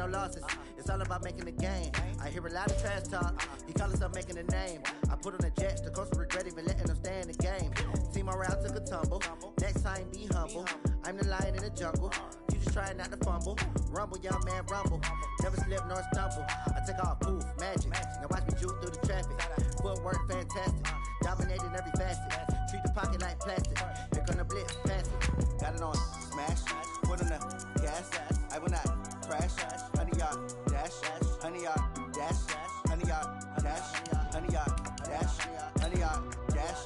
no losses. It's all about making the game. I hear a lot of trash talk. He call himself making a name. I put on the Jets, the coach will regret even letting them stay in the game. Team morale took a tumble. Next time, be humble. I'm the lion in the jungle. You just trying not to fumble. Rumble, young man, rumble. Never slip nor stumble. I take off, poof, magic. Now watch me juke through the traffic. Footwork, fantastic. Dominating every facet. Treat the pocket like plastic. Here gonna blitz, pass it. Got it on, smash. Put on the gas. I will not crash. 100-yard dash. 100-yard dash. 100-yard dash. 100-yard dash. 100-yard dash.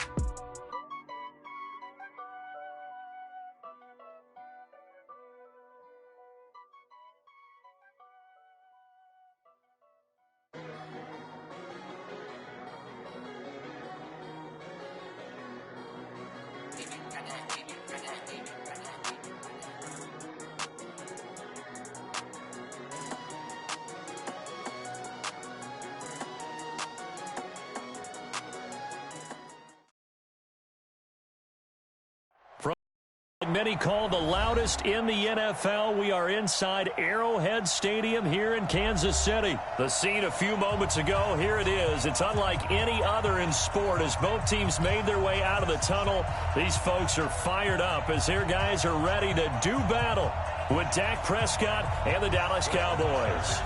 Many call the loudest in the NFL. We are inside Arrowhead Stadium here in Kansas City. The scene a few moments ago, here it is. It's unlike any other in sport as both teams made their way out of the tunnel. These folks are fired up as their guys are ready to do battle with Dak Prescott and the Dallas Cowboys.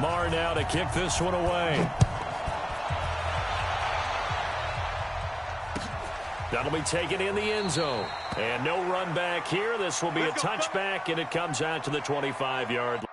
Marr now to kick this one away. That'll be taken in the end zone. And no run back here. This will be a touchback, and it comes out to the 25-yard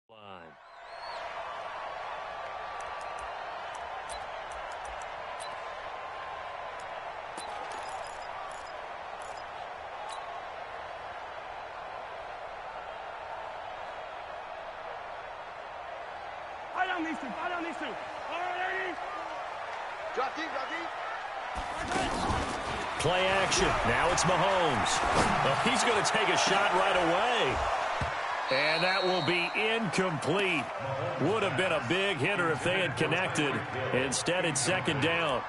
line. I don't need to. All right, ladies. Drop deep. Play action. Now it's Mahomes. Well, he's going to take a shot right away. And that will be incomplete. Would have been a big hitter if they had connected. Instead, it's second down.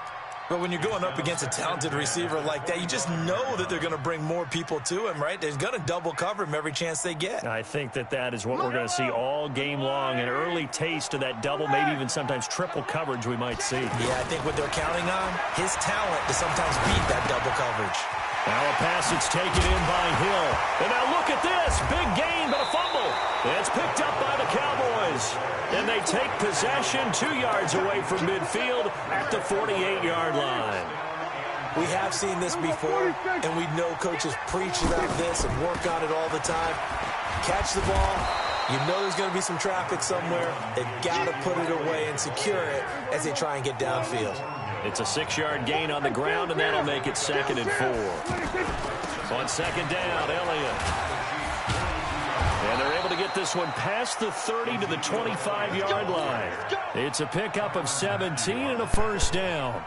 But when you're going up against a talented receiver like that, you just know that they're going to bring more people to him, right? They're going to double cover him every chance they get. I think that is what we're going to see all game long. An early taste of that double, maybe even sometimes triple coverage we might see. Yeah, I think what they're counting on, his talent to sometimes beat that double coverage. Now a pass that's taken in by Hill. And now look at this. Big gain, but a fumble. It's picked up by the Cowboys. And they take possession 2 yards away from midfield at the 48-yard line. We have seen this before, and we know coaches preach about this and work on it all the time. Catch the ball. You know there's going to be some traffic somewhere. They've got to put it away and secure it as they try and get downfield. It's a 6-yard gain on the ground, and that'll make it 2nd and 4. On second down, Elliott. And they're able to get this one past the 30 to the 25-yard line. It's a pickup of 17 and a first down.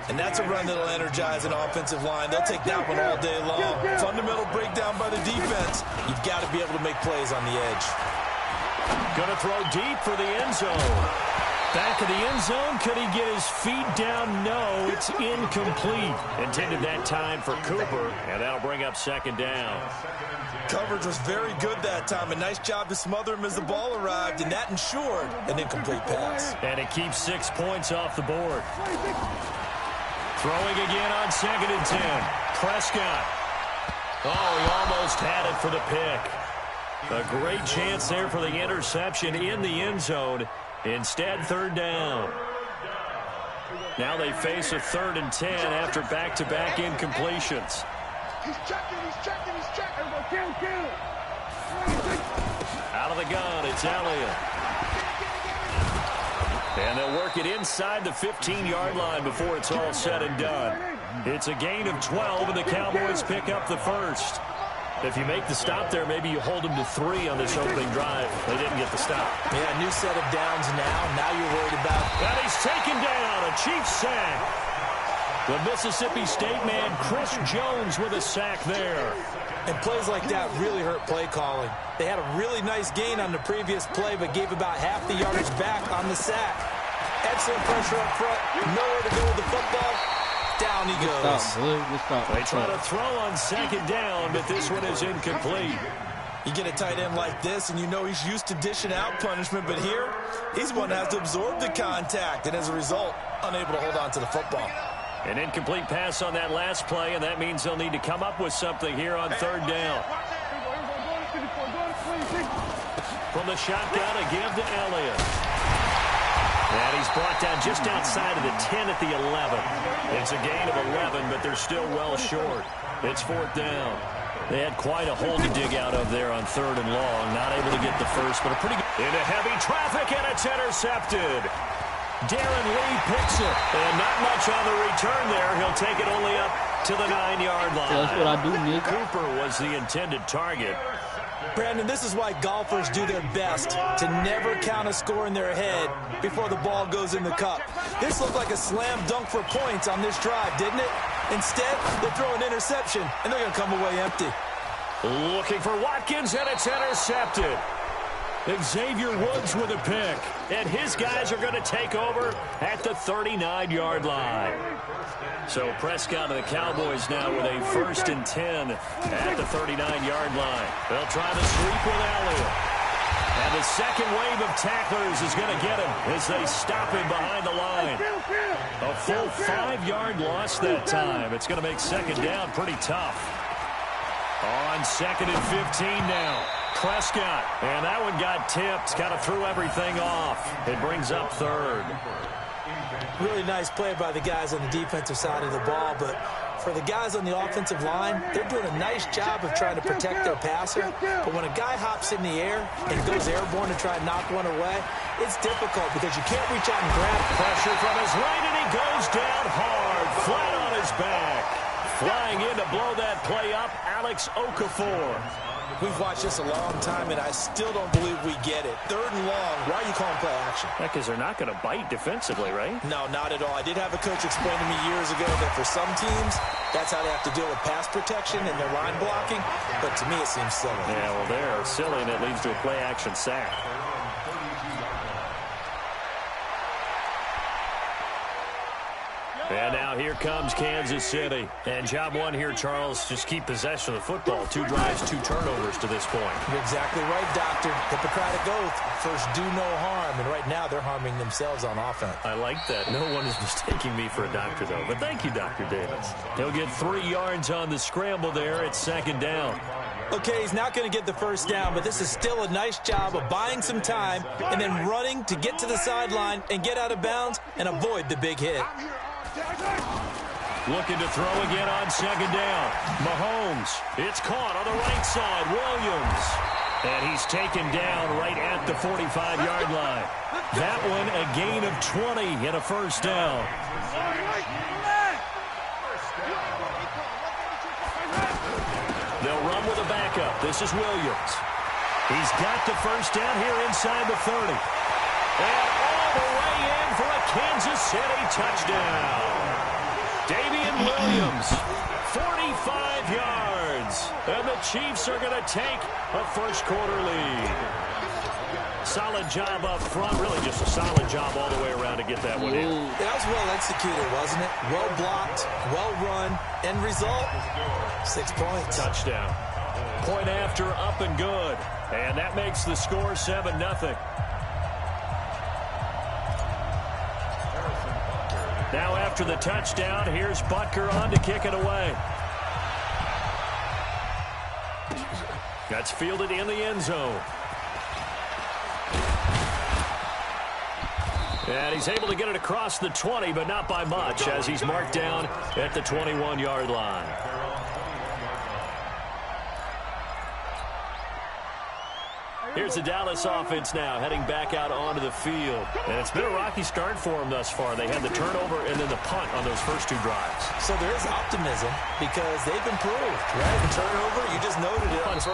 And that's a run that'll energize an offensive line. They'll take that one all day long. Fundamental breakdown by the defense. You've got to be able to make plays on the edge. Going to throw deep for the end zone. Back of the end zone. Could he get his feet down? No, it's incomplete. Intended that time for Cooper, and that'll bring up second down. Coverage was very good that time. A nice job to smother him as the ball arrived, and that ensured an incomplete pass. And it keeps 6 points off the board. Throwing again on 2nd and 10. Prescott. Oh, he almost had it for the pick. A great chance there for the interception in the end zone. Instead, third down. Now they face a 3rd and 10 after back-to-back incompletions. He's checking. Kill. Out of the gun, it's Elliott. And they'll work it inside the 15-yard line before it's all said and done. It's a gain of 12, and the Cowboys pick up the first. If you make the stop there, maybe you hold them to 3 on this opening drive. They didn't get the stop. Yeah, new set of downs now. Now you're worried about... And he's taken down, a Chiefs sack. The Mississippi State man, Chris Jones, with a sack there. And plays like that really hurt play calling. They had a really nice gain on the previous play, but gave about half the yardage back on the sack. Excellent pressure up front. Nowhere to go with the football. Down he goes. They try to throw on second down, but this one is incomplete. You get a tight end like this, and you know he's used to dishing out punishment, but here, he's one that has to absorb the contact, and as a result, unable to hold on to the football. An incomplete pass on that last play, and that means they'll need to come up with something here on third down. From the shotgun, a give to Elliott. And he's brought down just outside of the 10 at the 11. It's a gain of 11, but they're still well short. It's fourth down. They had quite a hole to dig out of there on third and long. Not able to get the first, but a pretty good... Into heavy traffic, and it's intercepted. Darren Lee picks it, and not much on the return there. He'll take it only up to the 9-yard line. That's what I do, Nick. Cooper was the intended target. Brandon, this is why golfers do their best to never count a score in their head before the ball goes in the cup. This looked like a slam dunk for points on this drive, didn't it? Instead, they throw an interception, and they're going to come away empty. Looking for Watkins, and it's intercepted. Xavier Woods with a pick, and his guys are going to take over at the 39-yard line. So Prescott and the Cowboys now with a 1st and 10 at the 39-yard line. They'll try the sweep with Elliott. And the second wave of tacklers is going to get him as they stop him behind the line. A full 5-yard loss that time. It's going to make second down pretty tough. On 2nd and 15 now. Prescott, and that one got tipped, kind of threw everything off. It brings up third. Really nice play by the guys on the defensive side of the ball, but for the guys on the offensive line, they're doing a nice job of trying to protect their passer. But when a guy hops in the air and goes airborne to try and knock one away, it's difficult because you can't reach out and grab pressure from his right, and he goes down hard, flat on his back. Flying in to blow that play up, Alex Okafor. We've watched this a long time, and I still don't believe we get it. 3rd and long, why are you calling play action? Because they're not going to bite defensively, right? No, not at all. I did have a coach explain to me years ago that for some teams, that's how they have to deal with pass protection and their line blocking. But to me, it seems silly. Yeah, well, they're silly, and it leads to a play action sack. And now here comes Kansas City. And job one here, Charles, just keep possession of the football. 2 drives, 2 turnovers to this point. You're exactly right, Doctor. Hippocratic oath. First, do no harm. And right now, they're harming themselves on offense. I like that. No one is mistaking me for a doctor, though. But thank you, Dr. Davis. He'll get 3 yards on the scramble there at 2nd down. Okay, he's not going to get the first down, but this is still a nice job of buying some time and then running to get to the sideline and get out of bounds and avoid the big hit. Looking to throw again on 2nd down. Mahomes. It's caught on the right side. Williams. And he's taken down right at the 45-yard line. That one a gain of 20 and a first down. They'll run with a backup. This is Williams. He's got the first down here inside the 30. And all the way in for a Kansas City touchdown. Damian Williams, 45 yards. And the Chiefs are going to take a first-quarter lead. Solid job up front. Really just a solid job all the way around to get that one in. That was well executed, wasn't it? Well blocked, well run. End result, 6 points. Touchdown. Point after, up and good. And that makes the score 7-0. Now after the touchdown, here's Butker on to kick it away. That's fielded in the end zone. And he's able to get it across the 20, but not by much, as he's marked down at the 21-yard line. Here's the Dallas offense now, heading back out onto the field. And it's been a rocky start for them thus far. They had the turnover and then the punt on those first two drives. So there is optimism because they've improved, right? The turnover, you just noted it. Punt's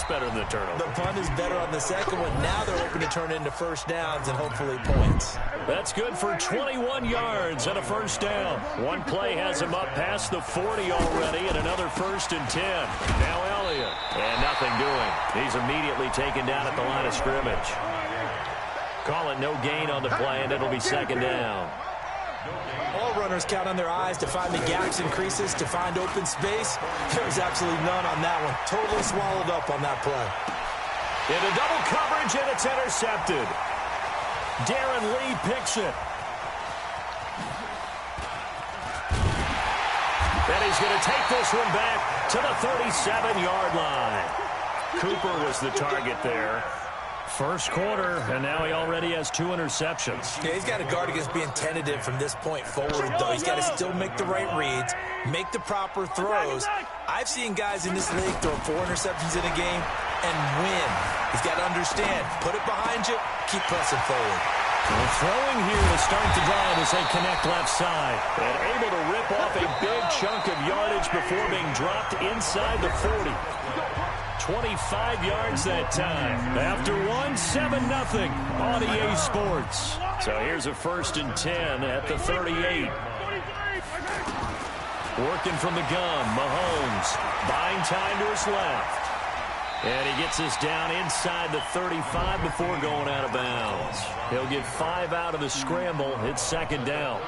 better than the turnover. The punt is better on the second one. Now they're hoping to turn it into first downs and hopefully points. That's good for 21 yards and a first down. One play has him up past the 40 already and another 1st and 10. Now Elliott. And nothing doing. He's immediately taken down at the line of scrimmage. Call it no gain on the play, and it'll be second down. All runners count on their eyes to find the gaps and creases, to find open space. There was absolutely none on that one. Totally swallowed up on that play. Into double coverage, and it's intercepted. Darren Lee picks it. And he's going to take this one back to the 37-yard line. Cooper was the target there. First quarter, and now he already has 2 interceptions. Yeah, he's got to guard against being tentative from this point forward, though. He's got to still make the right reads, make the proper throws. I've seen guys in this league throw 4 interceptions in a game and win. He's got to understand, put it behind you, keep pressing forward. Well, throwing here to start the drive as they connect left side. And able to rip off a big chunk of yardage before being dropped inside the 40. 25 yards that time. After one, 7-0 on EA Sports. So here's a 1st and 10 at the 38. Working from the gun, Mahomes buying time to his left. And he gets us down inside the 35 before going out of bounds. He'll get 5 out of the scramble. It's second down.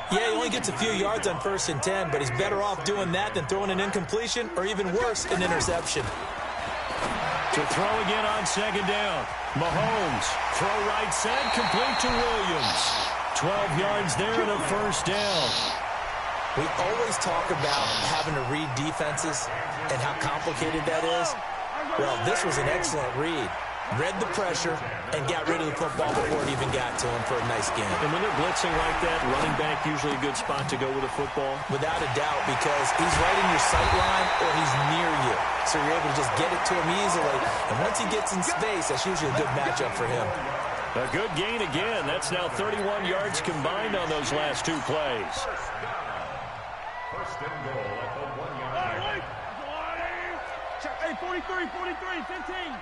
Yeah, he only gets a few yards on 1st and 10, but he's better off doing that than throwing an incompletion or even worse, an interception. To throw again on second down. Mahomes, throw right side, complete to Williams. 12 yards there and a first down. We always talk about having to read defenses and how complicated that is. Well, this was an excellent read. Read the pressure and got rid of the football before it even got to him for a nice game. And when they're blitzing like that, running back usually a good spot to go with a football? Without a doubt, because he's right in your sight line or he's near you. So you're able to just get it to him easily. And once he gets in space, that's usually a good matchup for him. A good gain again. That's now 31 yards combined on those last 2 plays. First and goal at the 1-yard line. Hey, 43, 15.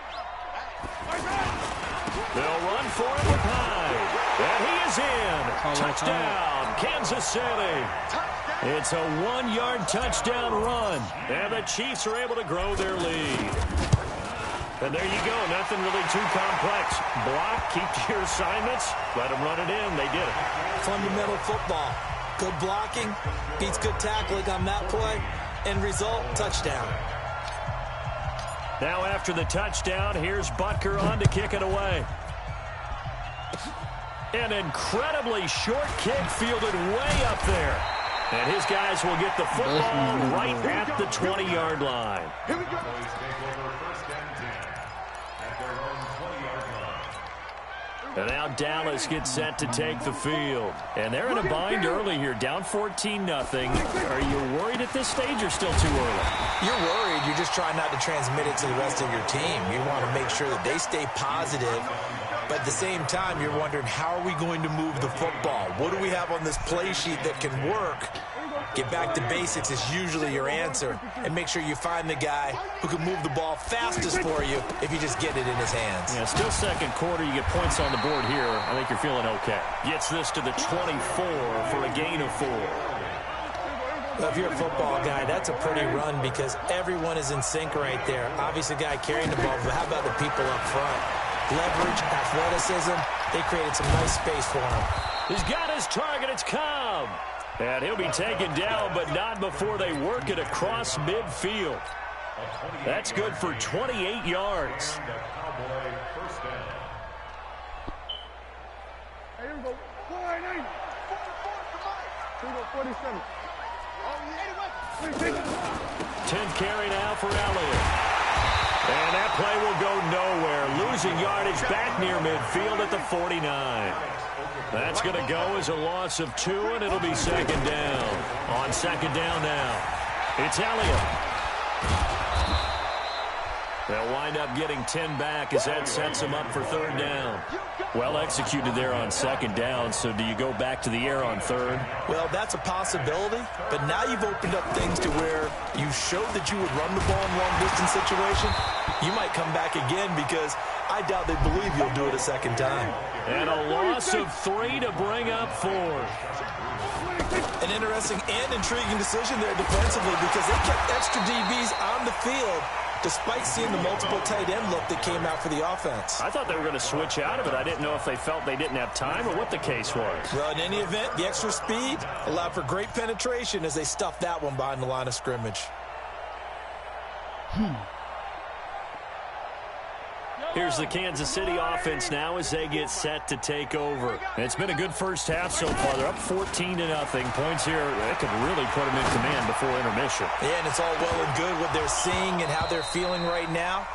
They'll run for it with Hyde. And he is in. Touchdown, Kansas City. It's a 1-yard touchdown run. And the Chiefs are able to grow their lead. And there you go. Nothing really too complex. Block, keep to your assignments, let them run it in. They did it. Fundamental football. Good blocking beats good tackling on that play. End result, touchdown. Now after the touchdown, here's Butker on to kick it away. An incredibly short kick fielded way up there. And his guys will get the football right at the 20-yard line. Here we go. First and 10 at their own 20-yard line. And now Dallas gets set to take the field. And they're in a bind early here, down 14-0. Are you worried at this stage or still too early? You're worried. You're just trying not to transmit it to the rest of your team. You want to make sure that they stay positive. But at the same time, you're wondering, how are we going to move the football? What do we have on this play sheet that can work? Get back to basics is usually your answer. And make sure you find the guy who can move the ball fastest for you if you just get it in his hands. Yeah, still second quarter. You get points on the board here. I think you're feeling okay. Gets this to the 24 for a gain of 4. Well, if you're a football guy, that's a pretty run because everyone is in sync right there. Obviously, the guy carrying the ball, but how about the people up front? Leverage, athleticism, they created some nice space for him. He's got his target. It's Cobb. And he'll be taken down, but not before they work it across midfield. That's good for 28 yards. Here we go. 47. 10th carry now for Elliott. And that play will go nowhere. Losing yardage back near midfield at the 49. That's going to go as a loss of 2, and it'll be second down. On second down now, it's Elliott. They'll wind up getting 10 back as that sets them up for third down. Well executed there on second down, so do you go back to the air on third? Well, that's a possibility, but now you've opened up things to where you showed that you would run the ball in long-distance situation. You might come back again because I doubt they believe you'll do it a second time. And a loss of 3 to bring up 4. An interesting and intriguing decision there defensively because they kept extra DBs on the field despite seeing the multiple tight end look that came out for the offense. I thought they were going to switch out of it. I didn't know if they felt they didn't have time or what the case was. Well, in any event, the extra speed allowed for great penetration as they stuffed that one behind the line of scrimmage. Here's the Kansas City offense now as they get set to take over. It's been a good first half so far. They're up 14-0. Points here, they could really put them in command before intermission. Yeah, and it's all well and good what they're seeing and how they're feeling right now.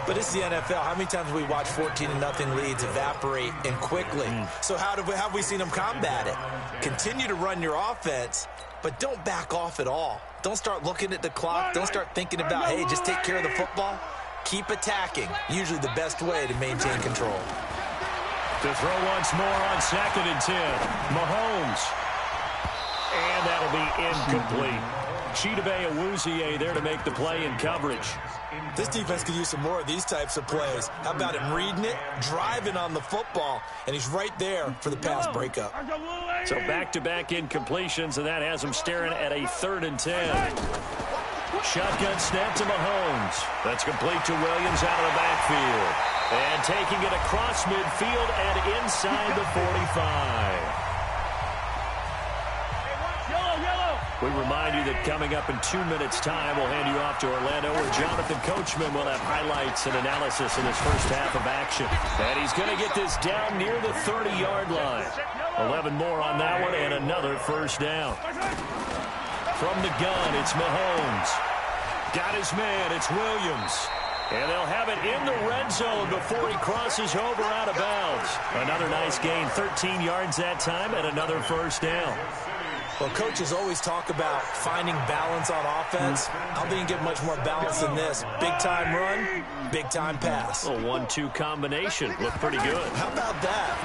But it's the NFL. How many times have we watched 14-0 leads evaporate and quickly? So how have we seen them combat it? Continue to run your offense, but don't back off at all. Don't start looking at the clock. Don't start thinking about, hey, just take care of the football. Keep attacking. Usually the best way to maintain control. To throw once more on 2nd and 10. Mahomes. And that'll be incomplete. Chidobe Awuzie there to make the play in coverage. This defense could use some more of these types of plays. How about him reading it, driving on the football, and he's right there for the pass breakup. So back-to-back incompletions, and that has him staring at a 3rd and 10. Shotgun snap to Mahomes. That's complete to Williams out of the backfield. And taking it across midfield and inside the 45. We remind you that coming up in 2 minutes' time, we'll hand you off to Orlando, where Jonathan Coachman will have highlights and analysis in his first half of action. And he's going to get this down near the 30-yard line. 11 more on that one and another first down. From the gun, it's Mahomes. Got his man, it's Williams. And they'll have it in the red zone before he crosses over out of bounds. Another nice gain, 13 yards that time, and another first down. Well, coaches always talk about finding balance on offense. I don't think you get much more balance than this. Big-time run, big-time pass. A 1-2 combination. Looked pretty good. How about that?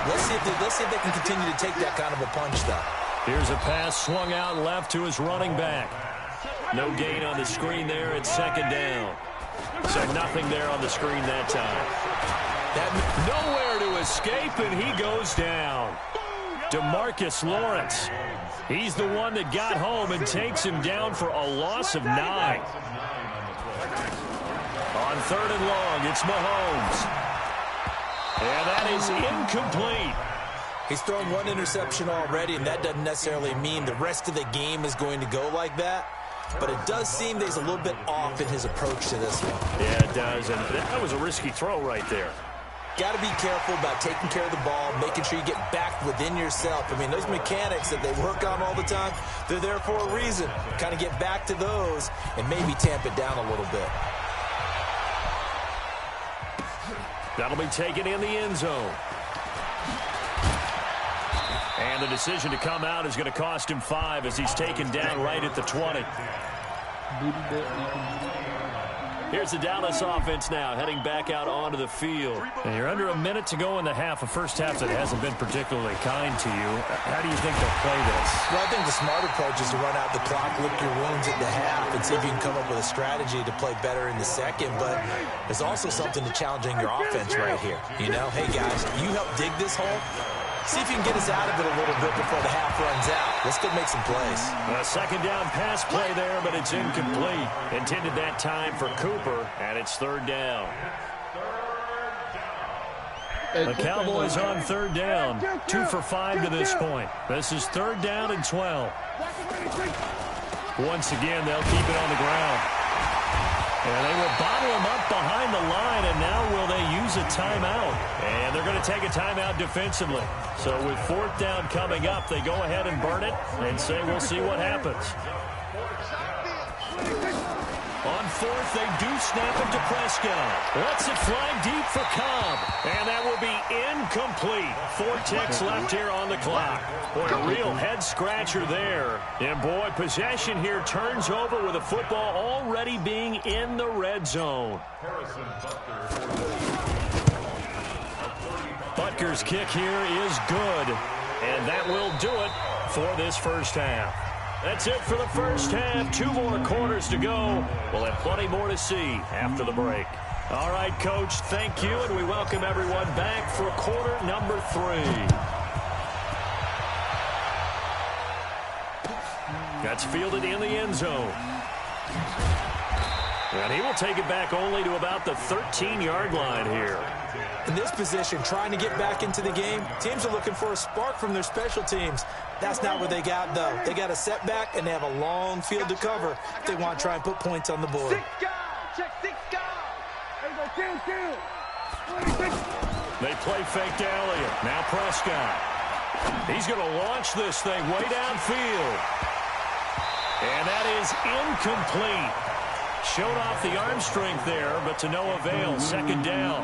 Let's see if they can continue to take that kind of a punch, though. Here's a pass swung out left to his running back. No gain on the screen there at 2nd down. So nothing there on the screen that time. Nowhere to escape, and he goes down. DeMarcus Lawrence. He's the one that got home and takes him down for a loss of 9. On 3rd and long, it's Mahomes. And that is incomplete. He's thrown 1 interception already, and that doesn't necessarily mean the rest of the game is going to go like that. But it does seem that he's a little bit off in his approach to this one. Yeah, it does, and that was a risky throw right there. Got to be careful about taking care of the ball, making sure you get back within yourself. I mean, those mechanics that they work on all the time, they're there for a reason. Kind of get back to those and maybe tamp it down a little bit. That'll be taken in the end zone. And the decision to come out is going to cost him 5 as he's taken down right at the 20. Here's the Dallas offense now, heading back out onto the field. And you're under a minute to go in the half, a first half that hasn't been particularly kind to you. How do you think they'll play this? Well, I think the smart approach is to run out the clock, lick your wounds at the half, and see if you can come up with a strategy to play better in the second. But there's also something to challenging your offense right here. You know, hey, guys, you help dig this hole. See if you can get us out of it a little bit before the half runs out. Let's go make some plays. A 2nd down pass play there, but it's incomplete. Intended that time for Cooper, and it's 3rd down. The Cowboys on 3rd down. 2 for 5 to this point. This is 3rd down and 12. Once again, they'll keep it on the ground. And they will bottle him up behind the line, and now will they use a timeout? And they're going to take a timeout defensively. So with 4th down coming up, they go ahead and burn it and say we'll see what happens. On 4th. They do snap it to Prescott. Lets it fly deep for Cobb. And that will be incomplete. 4 ticks left here on the clock. Boy, a real head-scratcher there. And, boy, possession here turns over with the football already being in the red zone. Butker's kick here is good. And that will do it for this first half. That's it for the first half. 2 more quarters to go. We'll have plenty more to see after the break. All right, Coach, thank you, and we welcome everyone back for quarter number 3. That's fielded in the end zone. And he will take it back only to about the 13-yard line here. In this position, trying to get back into the game, teams are looking for a spark from their special teams. That's not what they got, though. They got a setback, and they have a long field to cover if they want to try and put points on the board. 6 guys. Check 6 guys. There you go. Kill. They play fake to Elliott. Now Prescott. He's going to launch this thing way downfield. And that is incomplete. Showed off the arm strength there, but to no avail. Second down.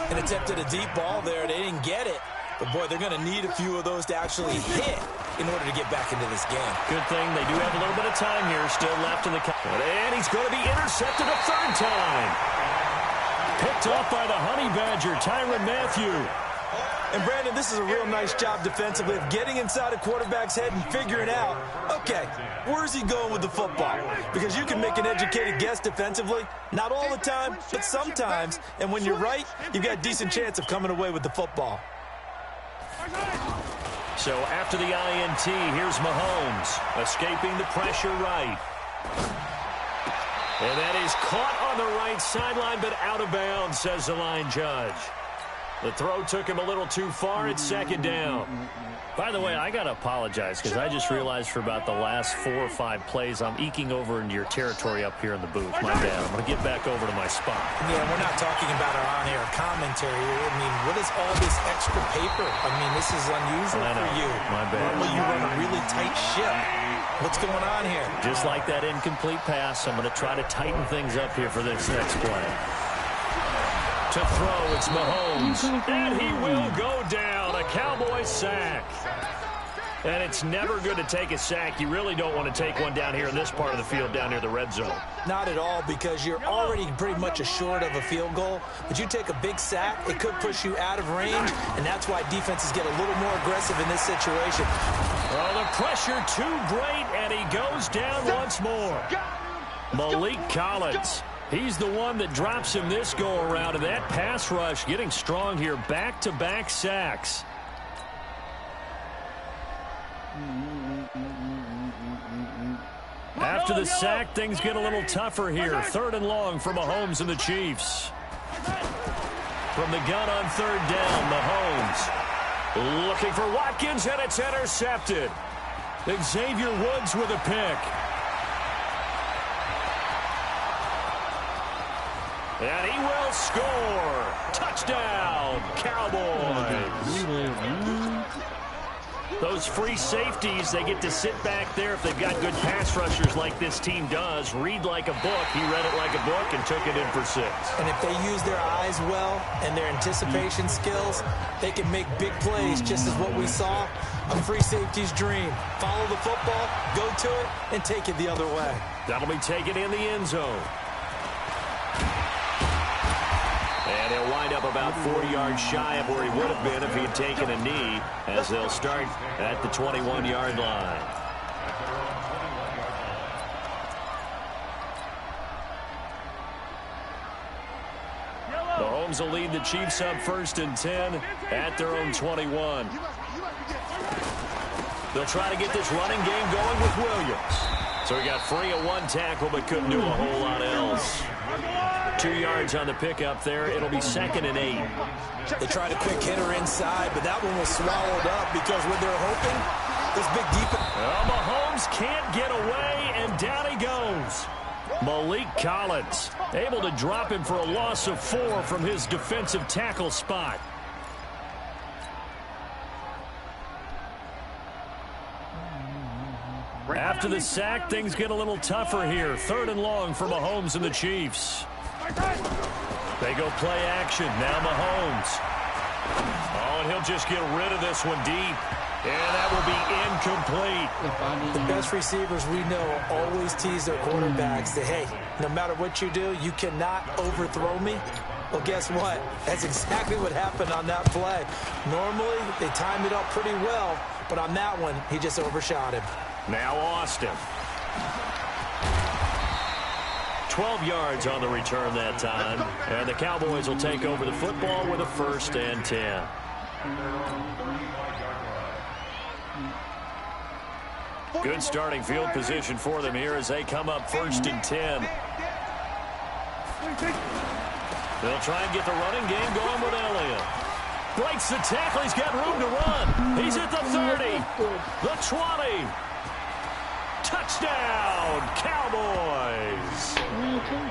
And attempted a deep ball there. They didn't get it. But, boy, they're going to need a few of those to actually hit in order to get back into this game. Good thing they do have a little bit of time here still left in the count. And he's going to be intercepted a 3rd time. Picked off by the Honey Badger, Tyrann Mathieu. And, Brandon, this is a real nice job defensively of getting inside a quarterback's head and figuring out, okay, where's he going with the football? Because you can make an educated guess defensively, not all the time, but sometimes. And when you're right, you've got a decent chance of coming away with the football. So after the INT, here's Mahomes, escaping the pressure right. And that is caught on the right sideline, but out of bounds, says the line judge. The throw took him a little too far. It's 2nd down. By the way, I got to apologize because I just realized for about the last 4 or 5 plays, I'm eking over into your territory up here in the booth. My bad. I'm going to get back over to my spot. Yeah, we're not talking about our on-air commentary. I mean, what is all this extra paper? I mean, this is unusual for you. My bad. Normally you run a really tight ship. What's going on here? Just like that incomplete pass, I'm going to try to tighten things up here for this next play. To throw, it's Mahomes, and he will go down, a Cowboy sack. And it's never good to take a sack. You really don't want to take one down here in this part of the field down near the red zone. Not at all, because you're already pretty much assured of a field goal. But you take a big sack, it could push you out of range, and that's why defenses get a little more aggressive in this situation. Well, the pressure too great, and he goes down once more. Malik Collins. He's the one that drops him this go-around, and that pass rush getting strong here. Back-to-back sacks. After the sack, things get a little tougher here. 3rd and long for Mahomes and the Chiefs. From the gun on 3rd down, Mahomes looking for Watkins, and it's intercepted. Xavier Woods with a pick. And he will score. Touchdown, Cowboys. Those free safeties, they get to sit back there if they've got good pass rushers like this team does. Read like a book. He read it like a book and took it in for 6. And if they use their eyes well and their anticipation skills, they can make big plays, just as what we saw. A free safety's dream. Follow the football, go to it, and take it the other way. That'll be taken in the end zone. And he'll wind up about 40 yards shy of where he would have been if he had taken a knee, as they'll start at the 21-yard line. Mahomes will lead the Chiefs up 1st and 10 at their own 21. They'll try to get this running game going with Williams. So he got free of 1 tackle but couldn't do a whole lot else. 2 yards on the pickup there. It'll be 2nd and 8. They tried a quick hitter inside, but that one was swallowed up because when they're hoping, this big deep. Well, Mahomes can't get away, and down he goes. Malik Collins able to drop him for a loss of 4 from his defensive tackle spot. After the sack, things get a little tougher here. 3rd and long for Mahomes and the Chiefs. They go play action. Now Mahomes. Oh, and he'll just get rid of this one deep. And that will be incomplete. The best receivers we know always tease their quarterbacks that, hey, no matter what you do, you cannot overthrow me. Well, guess what? That's exactly what happened on that play. Normally, they timed it up pretty well, but on that one, he just overshot him. Now Austin. 12 yards on the return that time. And the Cowboys will take over the football with a 1st and 10. Good starting field position for them here as they come up 1st and 10. They'll try and get the running game going with Elliott. Breaks the tackle. He's got room to run. He's at the 30, the 20. Touchdown, Cowboys.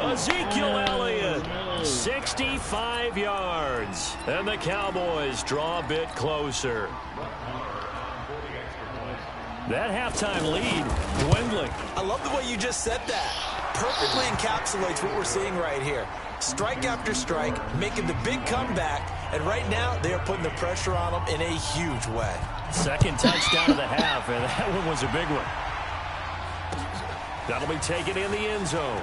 Ezekiel Elliott, 65 yards. And the Cowboys draw a bit closer. That halftime lead dwindling. I love the way you just said that. Perfectly encapsulates what we're seeing right here. Strike after strike, making the big comeback, and right now they are putting the pressure on them in a huge way. 2nd touchdown of the half, and that one was a big one. That'll be taken in the end zone.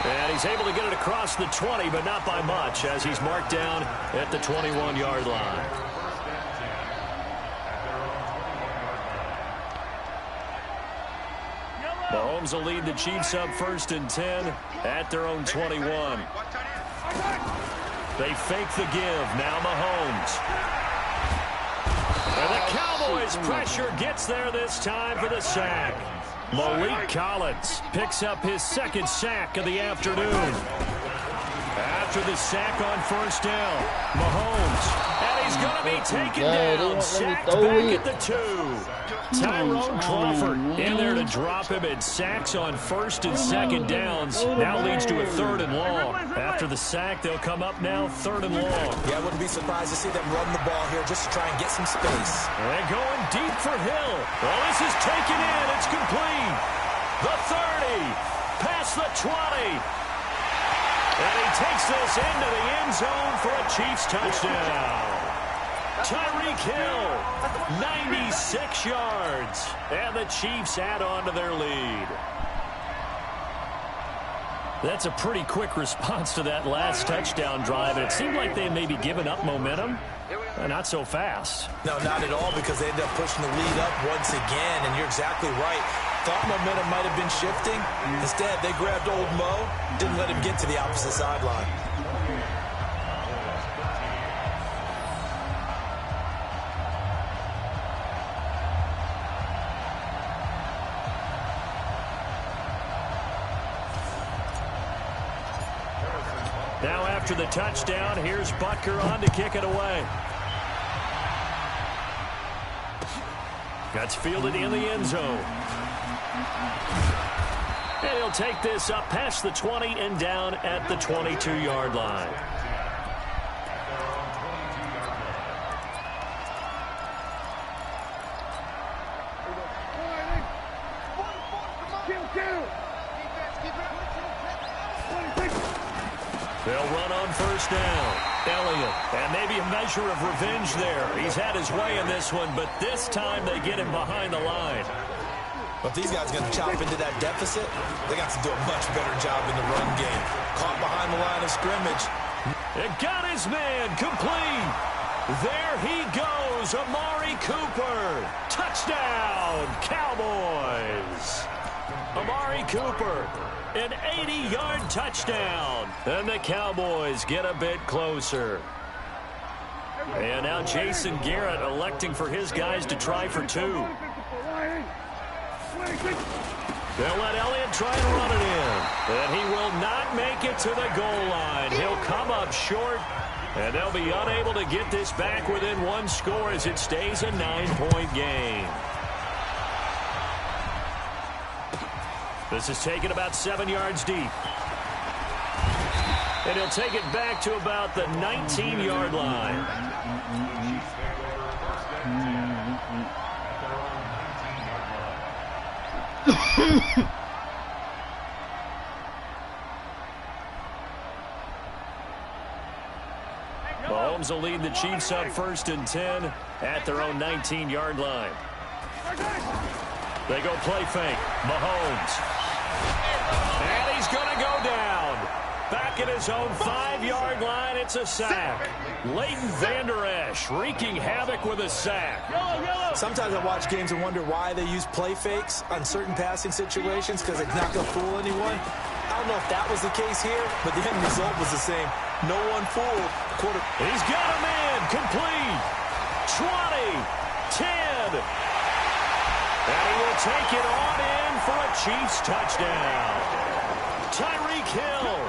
And he's able to get it across the 20, but not by much, as he's marked down at the 21-yard line. Mahomes will lead the Chiefs up 1st and 10 at their own 21. They fake the give. Now Mahomes. And the Cowboys' pressure gets there this time for the sack. Malik Collins picks up his 2nd sack of the afternoon. After the sack on 1st down, Mahomes. And he's going to be taken down. Sacked back at the 2. Tyrone Crawford in there to drop him, and sacks on 1st and 2nd downs. Now leads to a 3rd and long. After the sack, they'll come up now 3rd and long. Yeah, I wouldn't be surprised to see them run the ball here just to try and get some space. They're going deep for Hill. Well, this is taken in. It's complete. The 30. Past the 20. And he takes this into the end zone for a Chiefs touchdown. Tyreek Hill, 96 yards. And the Chiefs add on to their lead. That's a pretty quick response to that last touchdown drive. And it seemed like they may be giving up momentum. Not so fast. No, not at all, because they ended up pushing the lead up once again. And you're exactly right. Thought momentum might have been shifting. Instead, they grabbed old Mo, didn't let him get to the opposite sideline. Now after the touchdown, here's Butker on to kick it away. That's fielded in the end zone. And he'll take this up past the 20 and down at the 22-yard line. They'll run on 1st down. Elliott, and maybe a measure of revenge there. He's had his way in this one, but this time they get him behind the line. But these guys are going to chop into that deficit. They got to do a much better job in the run game. Caught behind the line of scrimmage. It got his man complete. There he goes, Amari Cooper. Touchdown, Cowboys. Amari Cooper, an 80-yard touchdown. And the Cowboys get a bit closer. And now Jason Garrett electing for his guys to try for 2. They'll let Elliott try and run it in. And he will not make it to the goal line. He'll come up short. And they'll be unable to get this back within 1 score as it stays a 9-point game. This is taken about 7 yards deep. And he'll take it back to about the 19-yard line. Mahomes will lead the Chiefs up 1st and 10 at their own 19-yard line. They go play fake. Mahomes. And he's going to go down. Back at his own 5-yard line, it's a sack. Leighton Vander Esch wreaking havoc with a sack. Sometimes I watch games and wonder why they use play fakes on certain passing situations, because it's not going to fool anyone. I don't know if that was the case here, but the end result was the same. No one fooled. He's got him in. Complete. 20. 10. And he will take it on in for a Chiefs touchdown. Tyreek Hill,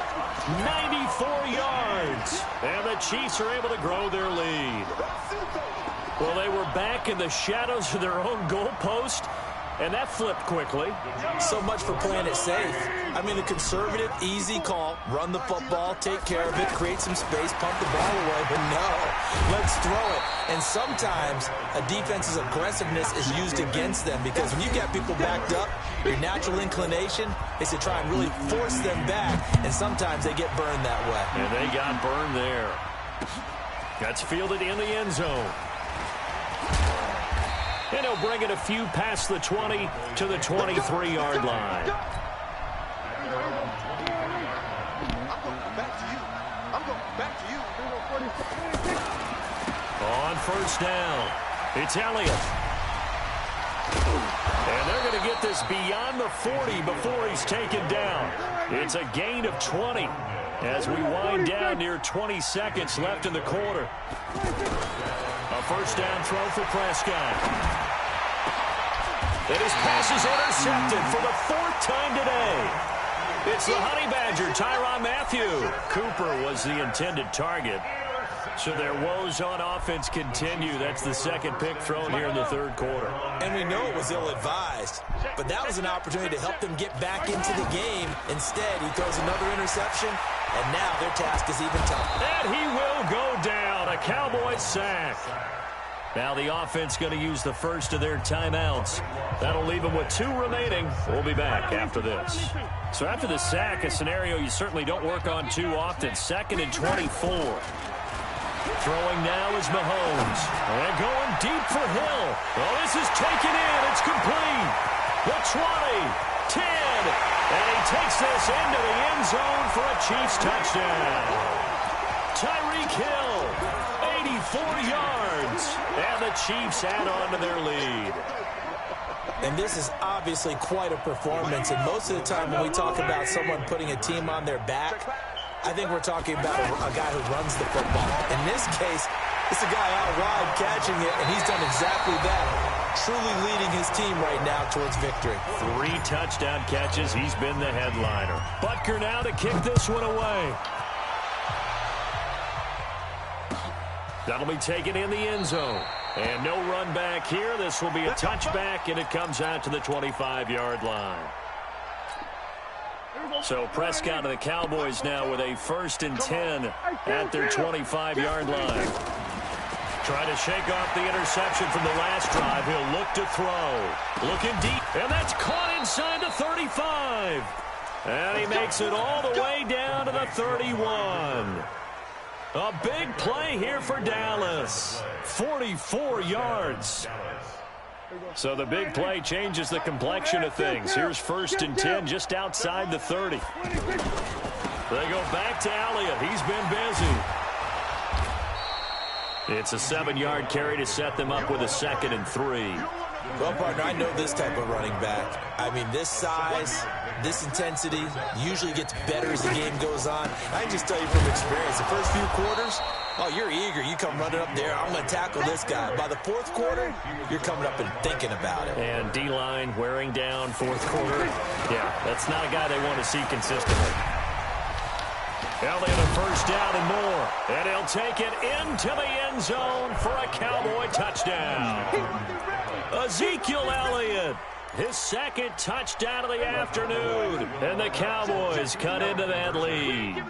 94 yards. And the Chiefs are able to grow their lead. Well, they were back in the shadows of their own goalpost, and that flipped quickly. So much for playing it safe. I mean, the conservative, easy call, run the football, take care of it, create some space, pump the ball away. But no, let's throw it. And sometimes a defense's aggressiveness is used against them, because when you get people backed up, your natural inclination is to try and really force them back, and sometimes they get burned that way. And they got burned there. That's fielded in the end zone. And he'll bring it a few past the 20 to the 23-yard line. On 1st down, it's Elliott. And they're going to get this beyond the 40 before he's taken down. It's a gain of 20 as we wind down near 20 seconds left in the quarter. A 1st down throw for Prescott. And his pass is intercepted for the 4th time today. It's the Honey Badger, Tyrann Mathieu. Cooper was the intended target. So their woes on offense continue. That's the 2nd pick thrown here in the 3rd quarter. And we know it was ill-advised, but that was an opportunity to help them get back into the game. Instead, he throws another interception, and now their task is even tougher. And he will go down. A Cowboys sack. Now the offense going to use the first of their timeouts. That'll leave them with 2 remaining. We'll be back after this. So after the sack, a scenario you certainly don't work on too often. 2nd and 24. Throwing now is Mahomes. And going deep for Hill. Oh, this is taken in. It's complete. The 20, 10. And he takes this into the end zone for a Chiefs touchdown. Tyreek Hill, 84 yards. And the Chiefs add on to their lead. And this is obviously quite a performance. And most of the time when we talk about someone putting a team on their back, I think we're talking about a guy who runs the football. In this case, it's a guy out wide catching it, and he's done exactly that. Truly leading his team right now towards victory. 3 touchdown catches. He's been the headliner. Butker now to kick this one away. That'll be taken in the end zone. And no run back here. This will be a touchback, and it comes out to the 25-yard line. So Prescott and the Cowboys now with a 1st and 10 at their 25-yard line. Trying to shake off the interception from the last drive. He'll look to throw. Looking deep. And that's caught inside the 35. And he makes it all the way down to the 31. A big play here for Dallas. 44 yards. So the big play changes the complexion of things. Here's 1st and 10 just outside the 30. They go back to Elliott. He's been busy. It's a 7-yard carry to set them up with a 2nd and 3. Well, partner, I know this type of running back. I mean, this size, this intensity usually gets better as the game goes on. I can just tell you from experience, the first few quarters, oh, you're eager. You come running up there. I'm going to tackle this guy. By the 4th quarter, you're coming up and thinking about it. And D-line wearing down 4th quarter. Yeah, that's not a guy they want to see consistently. Elliott a 1st down and more. And he'll take it into the end zone for a Cowboy touchdown. Ezekiel Elliott, his 2nd touchdown of the afternoon. And the Cowboys cut into that lead.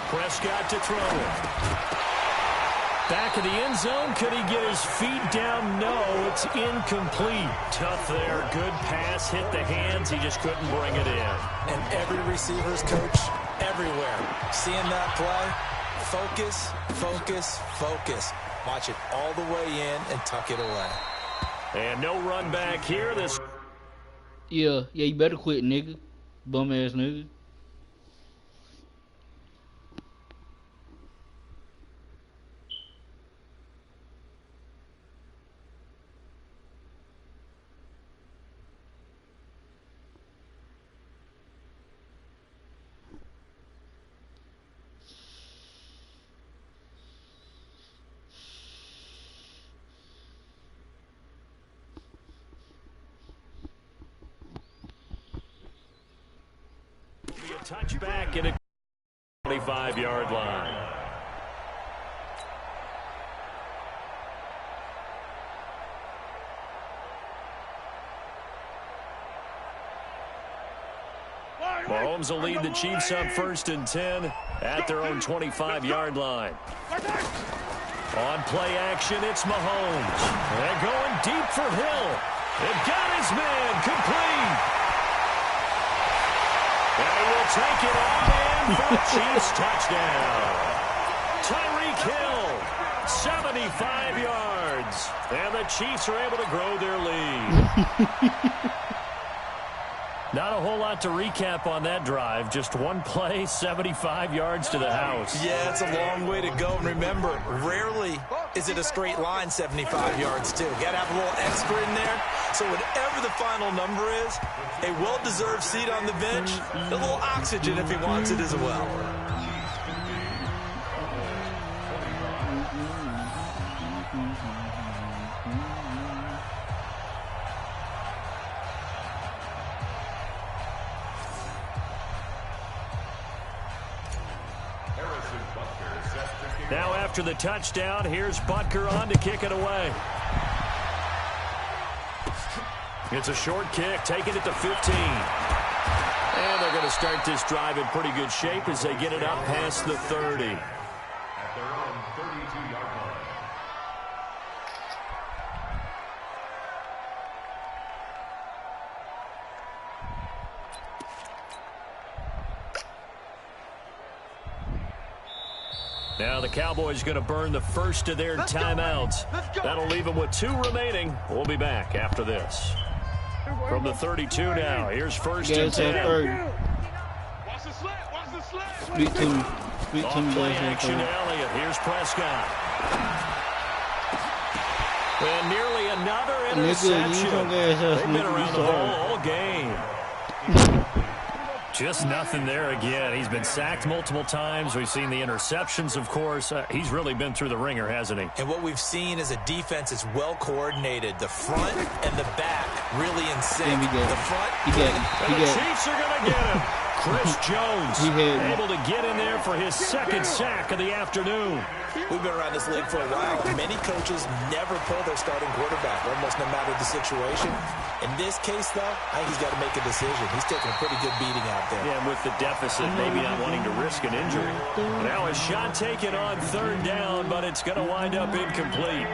Prescott to throw it. Back of the end zone. Could he get his feet down? No, it's incomplete. Tough there. Good pass. Hit the hands. He just couldn't bring it in. And every receiver's coach everywhere. Seeing that play, focus, focus, focus. Watch it all the way in and tuck it away. And no run back here. Yeah, you better quit, nigga. Bum ass nigga. Touchback at a 25-yard line. Mahomes will lead the Chiefs up 1st and 10 at their own 25-yard line. On play action, it's Mahomes. They're going deep for Hill. They've got his man complete. And he will take it on in for a Chiefs touchdown. Tyreek Hill, 75 yards. And the Chiefs are able to grow their lead. Not a whole lot to recap on that drive. Just one play, 75 yards to the house. Yeah, it's a long way to go. And remember, rarely is it a straight line 75 yards, too. Got to have a little extra in there. So whatever the final number is, a well-deserved seat on the bench, a little oxygen if he wants it as well. Now after the touchdown, here's Butker on to kick it away. It's a short kick, taking it to 15. And they're going to start this drive in pretty good shape as they get it up past the 30. At their own 32-yard line. Now the Cowboys going to burn the first of their timeouts. That'll leave them with 2 remaining. We'll be back after this. From the 32 now, here's 1st and 10. Watch the slant. Watch the slant. Speak to me. Speak to me. On play action to Elliott. Here's Prescott. And nearly another interception. They've been around the ball all game. Just nothing there again. He's been sacked multiple times. We've seen the interceptions, of course. He's really been through the ringer, hasn't he? And what we've seen is a defense that's well coordinated. The front and the back really in sync. Yeah, the front. And the Chiefs are going to get him. Chris Jones able to get in there for his 2nd sack of the afternoon. We've been around this league for a while. Many coaches never pull their starting quarterback, almost no matter the situation. In this case, though, I think he's got to make a decision. He's taking a pretty good beating out there. Yeah, with the deficit, maybe not wanting to risk an injury. Now a shot taken on 3rd down, but it's going to wind up incomplete.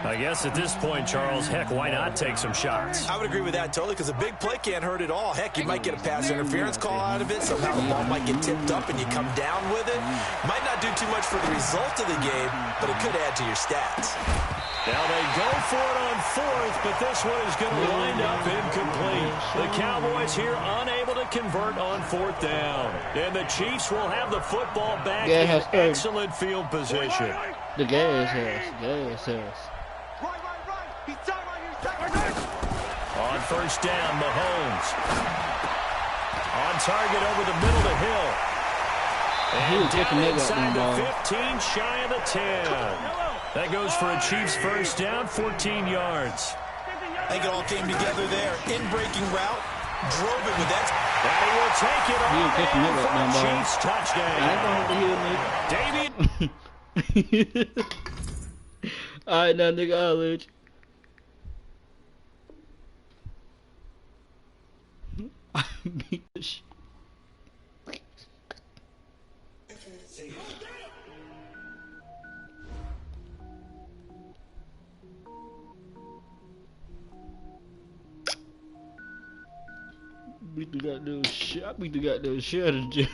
I guess at this point, Charles, heck, why not take some shots? I would agree with that totally, because a big play can't hurt at all. Heck, you might get a pass interference call out of it. Somehow the ball might get tipped up and you come down with it. Might not do too much for the result of the game, but it could add to your stats. Now they go for it on 4th, but this one is going to wind up incomplete. The Cowboys here unable to convert on 4th down. And the Chiefs will have the football back in excellent field position. The gas has. On 1st down, Mahomes. On target over the middle to Hill. And down inside the 15, shy of the 10. That goes for a Chiefs 1st down, 14 yards. I think it all came together there. In-breaking route, drove it with that. And he will take it on for a Chiefs touchdown. David. All right, now, nigga, I'll let you. beat the goddamn shit. I beat the goddamn shit out of Jay.